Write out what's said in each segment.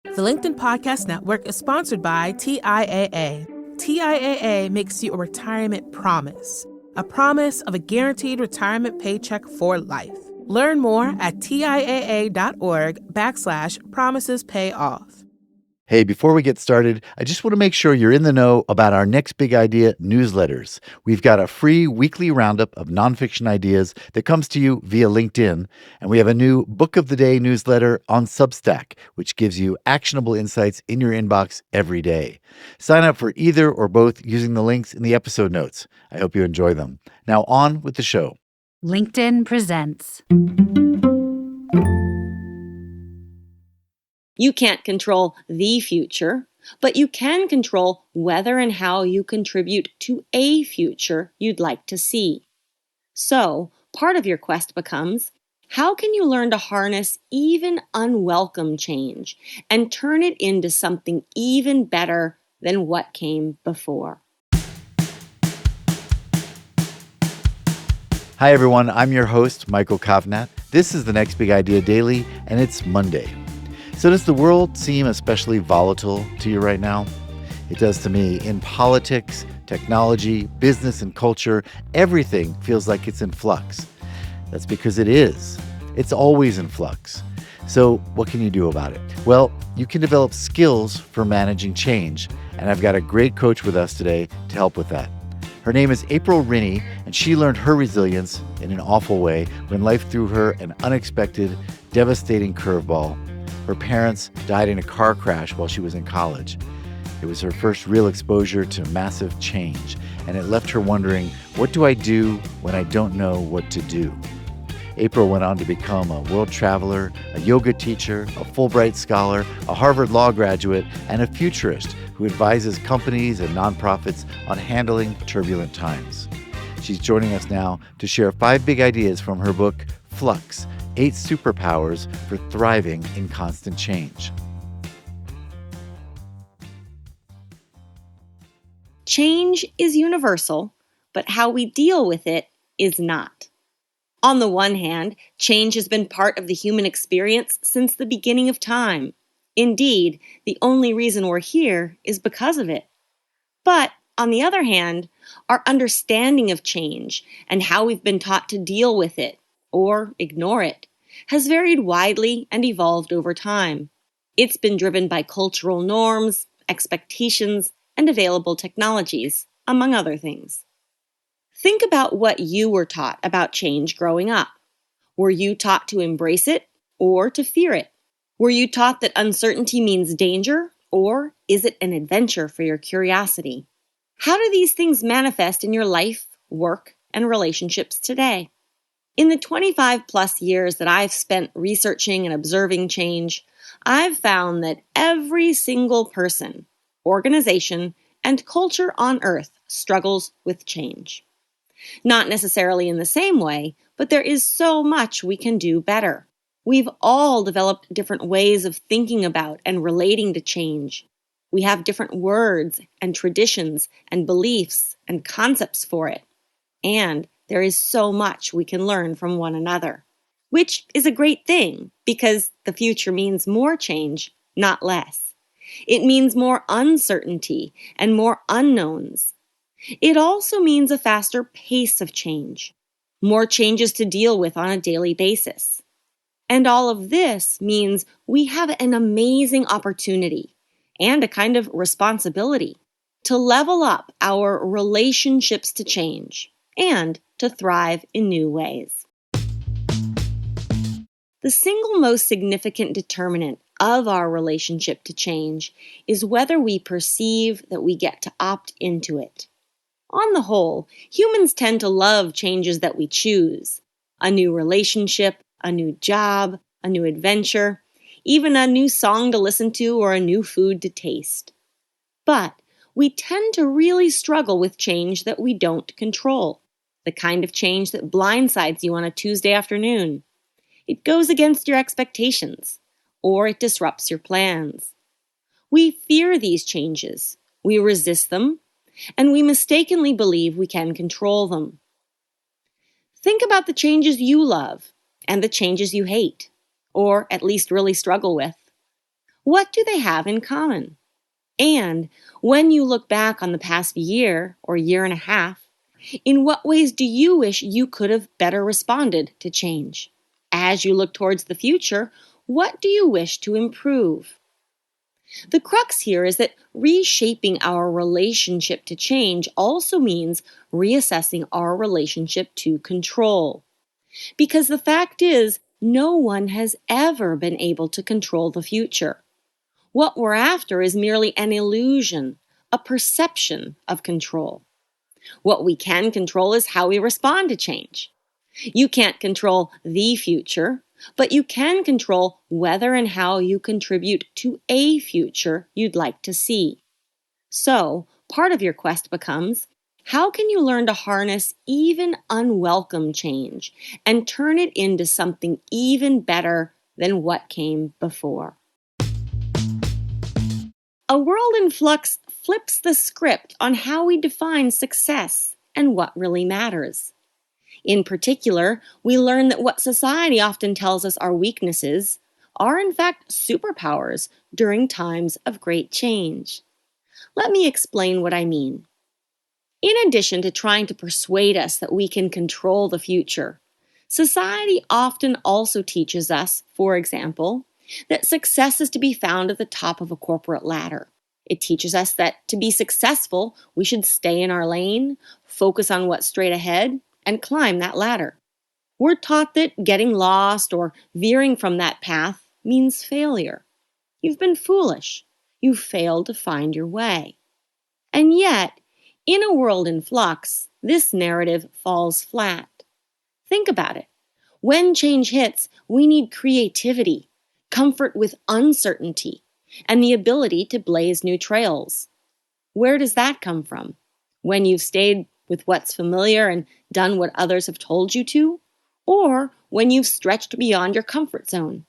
The LinkedIn Podcast Network is sponsored by TIAA. TIAA makes you a retirement promise, a promise of a guaranteed retirement paycheck for life. Learn more at TIAA.org/promises pay off. Hey, before we get started, I just want to make sure you're in the know about our Next Big Idea newsletters. We've got a free weekly roundup of nonfiction ideas that comes to you via LinkedIn, and we have a new Book of the Day newsletter on Substack, which gives you actionable insights in your inbox every day. Sign up for either or both using the links in the episode notes. I hope you enjoy them. Now on with the show. LinkedIn presents. You can't control the future, but you can control whether and how you contribute to a future you'd like to see. So, part of your quest becomes, how can you learn to harness even unwelcome change and turn it into something even better than what came before? Hi, everyone. I'm your host, Michael Kovnat. This is the Next Big Idea Daily, and it's Monday. So does the world seem especially volatile to you right now? It does to me. In politics, technology, business, and culture, everything feels like it's in flux. That's because it is. It's always in flux. So what can you do about it? Well, you can develop skills for managing change, and I've got a great coach with us today to help with that. Her name is April Rinne, and she learned her resilience in an awful way when life threw her an unexpected, devastating curveball. Her parents died in a car crash while she was in college. It was her first real exposure to massive change, and it left her wondering, what do I do when I don't know what to do? April went on to become a world traveler, a yoga teacher, a Fulbright scholar, a Harvard Law graduate, and a futurist who advises companies and nonprofits on handling turbulent times. She's joining us now to share 5 big ideas from her book, Flux: 8 Superpowers for Thriving in Constant Change. Change is universal, but how we deal with it is not. On the one hand, change has been part of the human experience since the beginning of time. Indeed, the only reason we're here is because of it. But, on the other hand, our understanding of change and how we've been taught to deal with it, or ignore it, has varied widely and evolved over time. It's been driven by cultural norms, expectations, and available technologies, among other things. Think about what you were taught about change growing up. Were you taught to embrace it or to fear it? Were you taught that uncertainty means danger, or is it an adventure for your curiosity? How do these things manifest in your life, work, and relationships today? In the 25 plus years that I've spent researching and observing change, I've found that every single person, organization, and culture on Earth struggles with change. Not necessarily in the same way, but there is so much we can do better. We've all developed different ways of thinking about and relating to change. We have different words and traditions and beliefs and concepts for it. And there is so much we can learn from one another, which is a great thing because the future means more change, not less. It means more uncertainty and more unknowns. It also means a faster pace of change, more changes to deal with on a daily basis. And all of this means we have an amazing opportunity and a kind of responsibility to level up our relationships to change and to thrive in new ways. The single most significant determinant of our relationship to change is whether we perceive that we get to opt into it. On the whole, humans tend to love changes that we choose. A new relationship, a new job, a new adventure, even a new song to listen to or a new food to taste. But we tend to really struggle with change that we don't control, the kind of change that blindsides you on a Tuesday afternoon. It goes against your expectations, or it disrupts your plans. We fear these changes, we resist them, and we mistakenly believe we can control them. Think about the changes you love and the changes you hate, or at least really struggle with. What do they have in common? And when you look back on the past year or year and a half, in what ways do you wish you could have better responded to change? As you look towards the future, what do you wish to improve? The crux here is that reshaping our relationship to change also means reassessing our relationship to control. Because the fact is, no one has ever been able to control the future. What we're after is merely an illusion, a perception of control. What we can control is how we respond to change. You can't control the future, but you can control whether and how you contribute to a future you'd like to see. So, part of your quest becomes, how can you learn to harness even unwelcome change and turn it into something even better than what came before? A World in Flux flips the script on how we define success and what really matters. In particular, we learn that what society often tells us are weaknesses are in fact superpowers during times of great change. Let me explain what I mean. In addition to trying to persuade us that we can control the future, society often also teaches us, for example, that success is to be found at the top of a corporate ladder. It teaches us that to be successful, we should stay in our lane, focus on what's straight ahead, and climb that ladder. We're taught that getting lost or veering from that path means failure. You've been foolish. You've failed to find your way. And yet, in a world in flux, this narrative falls flat. Think about it. When change hits, we need creativity, comfort with uncertainty, and the ability to blaze new trails. Where does that come from? When you've stayed with what's familiar and done what others have told you to? Or when you've stretched beyond your comfort zone?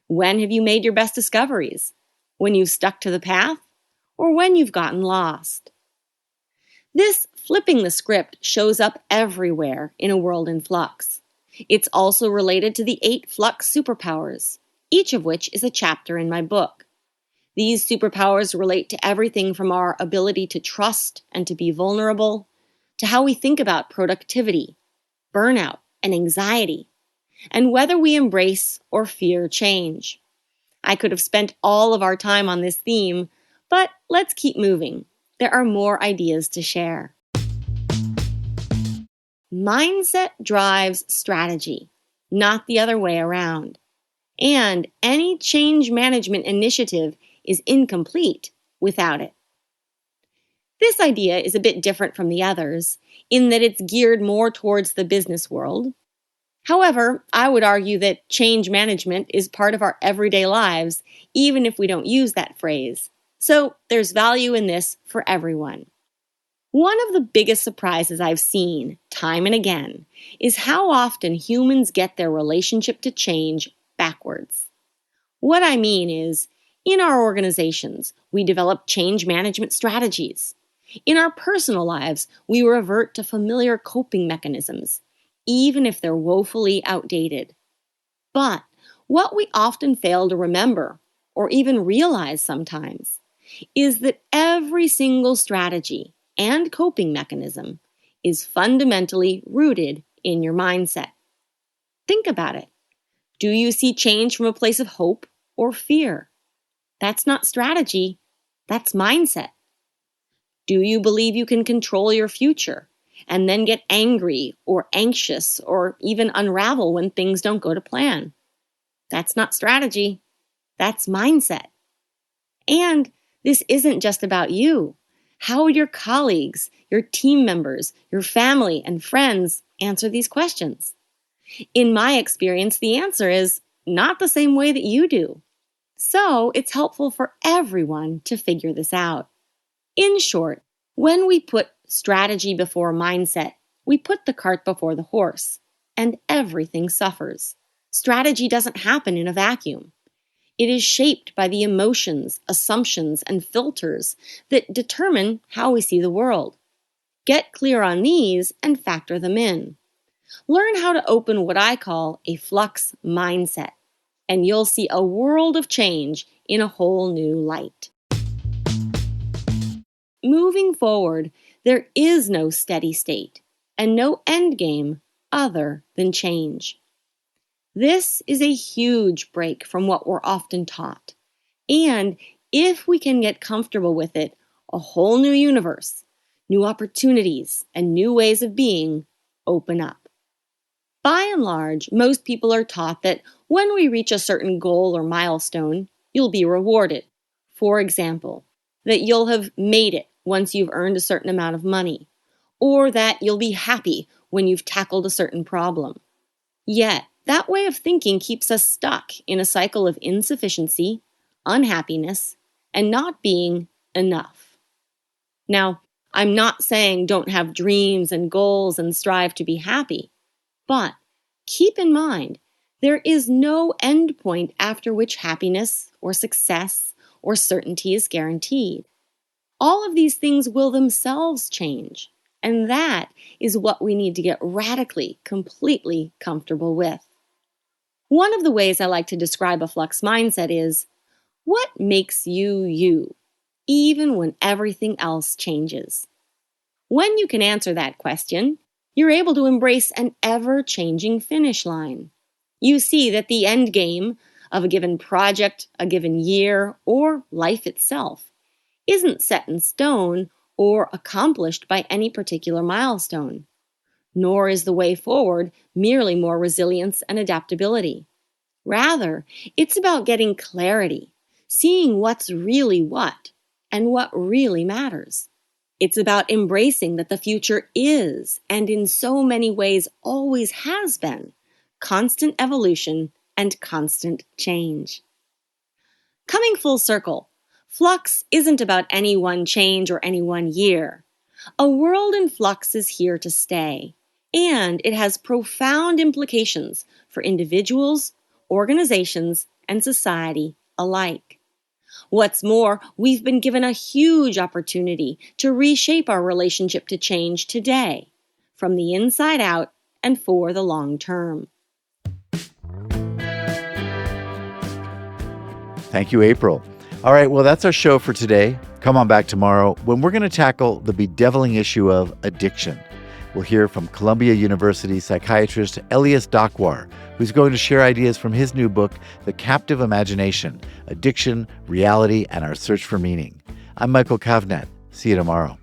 When have you made your best discoveries? When you've stuck to the path? Or when you've gotten lost? This flipping the script shows up everywhere in a world in flux. It's also related to the 8 flux superpowers, each of which is a chapter in my book. These superpowers relate to everything from our ability to trust and to be vulnerable, to how we think about productivity, burnout, and anxiety, and whether we embrace or fear change. I could have spent all of our time on this theme, but let's keep moving. There are more ideas to share. Mindset drives strategy, not the other way around. And any change management initiative is incomplete without it. This idea is a bit different from the others in that it's geared more towards the business world. However, I would argue that change management is part of our everyday lives, even if we don't use that phrase. So there's value in this for everyone. One of the biggest surprises I've seen, time and again, is how often humans get their relationship to change backwards. What I mean is, in our organizations, we develop change management strategies. In our personal lives, we revert to familiar coping mechanisms, even if they're woefully outdated. But what we often fail to remember, or even realize sometimes, is that every single strategy and coping mechanism is fundamentally rooted in your mindset. Think about it. Do you see change from a place of hope or fear? That's not strategy, that's mindset. Do you believe you can control your future and then get angry or anxious or even unravel when things don't go to plan? That's not strategy, that's mindset. And this isn't just about you. How would your colleagues, your team members, your family, and friends answer these questions? In my experience, the answer is not the same way that you do. So it's helpful for everyone to figure this out. In short, when we put strategy before mindset, we put the cart before the horse, and everything suffers. Strategy doesn't happen in a vacuum. It is shaped by the emotions, assumptions, and filters that determine how we see the world. Get clear on these and factor them in. Learn how to open what I call a flux mindset, and you'll see a world of change in a whole new light. Moving forward, there is no steady state and no end game other than change. This is a huge break from what we're often taught. And if we can get comfortable with it, a whole new universe, new opportunities, and new ways of being open up. By and large, most people are taught that when we reach a certain goal or milestone, you'll be rewarded. For example, that you'll have made it once you've earned a certain amount of money, or that you'll be happy when you've tackled a certain problem. Yet, that way of thinking keeps us stuck in a cycle of insufficiency, unhappiness, and not being enough. Now, I'm not saying don't have dreams and goals and strive to be happy, but keep in mind, there is no end point after which happiness or success or certainty is guaranteed. All of these things will themselves change, and that is what we need to get radically, completely comfortable with. One of the ways I like to describe a flux mindset is, what makes you you, even when everything else changes? When you can answer that question, you're able to embrace an ever-changing finish line. You see that the end game of a given project, a given year, or life itself isn't set in stone or accomplished by any particular milestone, nor is the way forward merely more resilience and adaptability. Rather, it's about getting clarity, seeing what's really what, and what really matters. It's about embracing that the future is, and in so many ways always has been, constant evolution and constant change. Coming full circle, flux isn't about any one change or any one year. A world in flux is here to stay, and it has profound implications for individuals, organizations, and society alike. What's more, we've been given a huge opportunity to reshape our relationship to change today, from the inside out and for the long term. Thank you, April. All right, well, that's our show for today. Come on back tomorrow when we're going to tackle the bedeviling issue of addiction. We'll hear from Columbia University psychiatrist Elias Dakwar, who's going to share ideas from his new book, The Captive Imagination: Addiction, Reality, and Our Search for Meaning. I'm Michael Kavnat. See you tomorrow.